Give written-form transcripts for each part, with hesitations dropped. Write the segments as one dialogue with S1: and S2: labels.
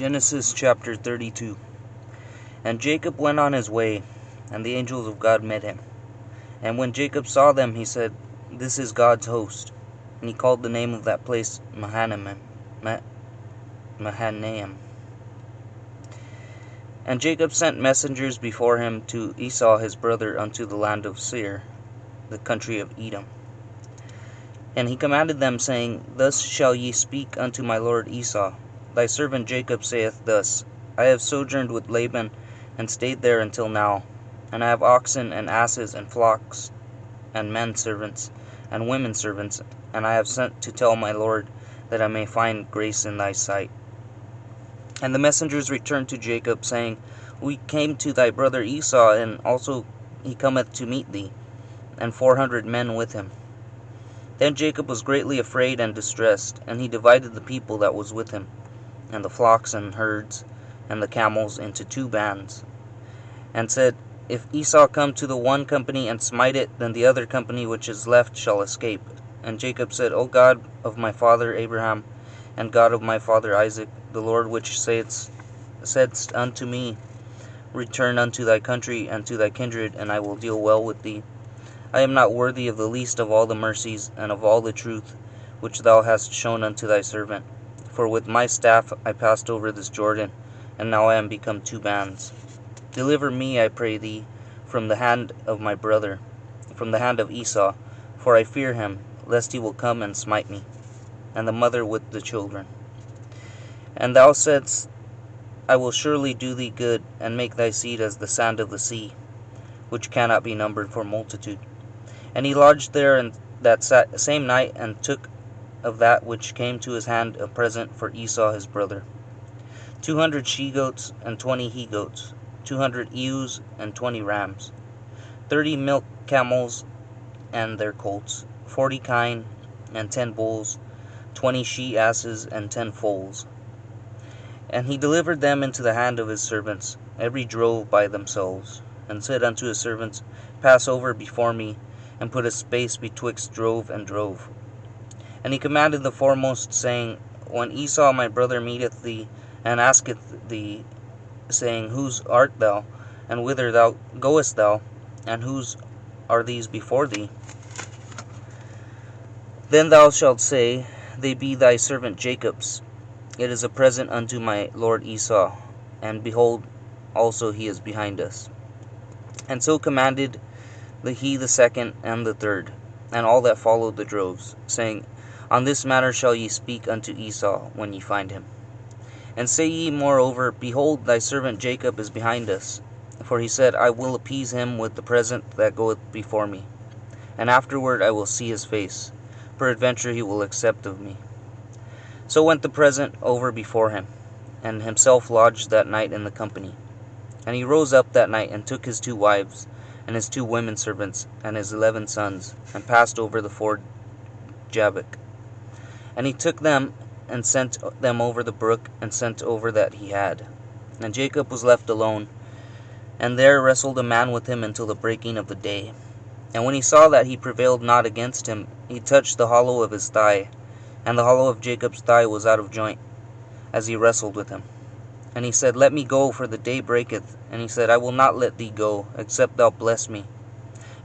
S1: Genesis Chapter 32. And Jacob went on his way, and the angels of God met him. And when Jacob saw them, he said, "This is God's host." And he called the name of that place Mahanaim. And Jacob sent messengers before him to Esau his brother unto the land of Seir, the country of Edom. And he commanded them, saying, Thus shall ye speak unto my lord Esau. Thy servant Jacob saith thus, I have sojourned with Laban, and stayed there until now. And I have oxen, and asses, and flocks, and men servants, and women servants, and I have sent to tell my lord, that I may find grace in thy sight. And the messengers returned to Jacob, saying, We came to thy brother Esau, and also he cometh to meet thee, and 400 men with him. Then Jacob was greatly afraid and distressed, and he divided the people that was with him, and the flocks and herds, and the camels into 2 bands, and said, If Esau come to the one company and smite it, then the other company which is left shall escape. And Jacob said, O God of my father Abraham, and God of my father Isaac, the Lord which saidst unto me, Return unto thy country and to thy kindred, and I will deal well with thee. I am not worthy of the least of all the mercies, and of all the truth, which thou hast shown unto thy servant. For with my staff I passed over this Jordan, and now I am become 2 bands. Deliver me, I pray thee, from the hand of my brother, from the hand of Esau, for I fear him, lest he will come and smite me, and the mother with the children. And thou saidst, I will surely do thee good, and make thy seed as the sand of the sea, which cannot be numbered for multitude. And he lodged there in that same night, and took of that which came to his hand a present for Esau his brother, 200 she-goats, and 20 he-goats, 200 ewes, and 20 rams, 30 milk camels and their colts, 40 kine, and 10 bulls, 20 she-asses, and 10 foals. And he delivered them into the hand of his servants, every drove by themselves, and said unto his servants, Pass over before me, and put a space betwixt drove and drove. And he commanded the foremost, saying, When Esau my brother meeteth thee, and asketh thee, saying, Whose art thou, and whither goest thou, and whose are these before thee? Then thou shalt say, They be thy servant Jacob's. It is a present unto my lord Esau, and behold, also he is behind us. And so commanded he the second and the third, and all that followed the droves, saying, On this matter shall ye speak unto Esau when ye find him. And say ye moreover, Behold, thy servant Jacob is behind us. For he said, I will appease him with the present that goeth before me, and afterward I will see his face. Peradventure he will accept of me. So went the present over before him, and himself lodged that night in the company. And he rose up that night, and took his 2 wives, and his 2 women servants, and his 11 sons, and passed over the ford Jabbok. And he took them, and sent them over the brook, and sent over that he had. And Jacob was left alone, and there wrestled a man with him until the breaking of the day. And when he saw that he prevailed not against him, he touched the hollow of his thigh, and the hollow of Jacob's thigh was out of joint, as he wrestled with him. And he said, Let me go, for the day breaketh. And he said, I will not let thee go, except thou bless me.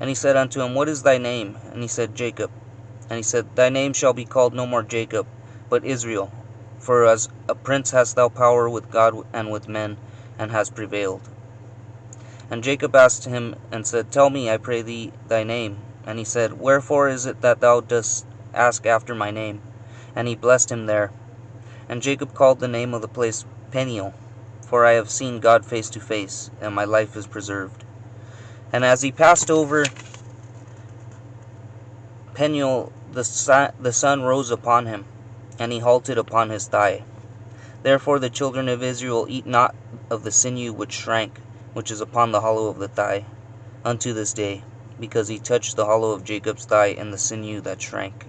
S1: And he said unto him, What is thy name? And he said, Jacob. And he said, Thy name shall be called no more Jacob, but Israel, for as a prince hast thou power with God and with men, and hast prevailed. And Jacob asked him, and said, Tell me, I pray thee, thy name. And he said, Wherefore is it that thou dost ask after my name? And he blessed him there. And Jacob called the name of the place Peniel, for I have seen God face to face, and my life is preserved. And as he passed over Peniel, the sun rose upon him, and he halted upon his thigh. Therefore the children of Israel eat not of the sinew which shrank, which is upon the hollow of the thigh, unto this day, because he touched the hollow of Jacob's thigh and the sinew that shrank.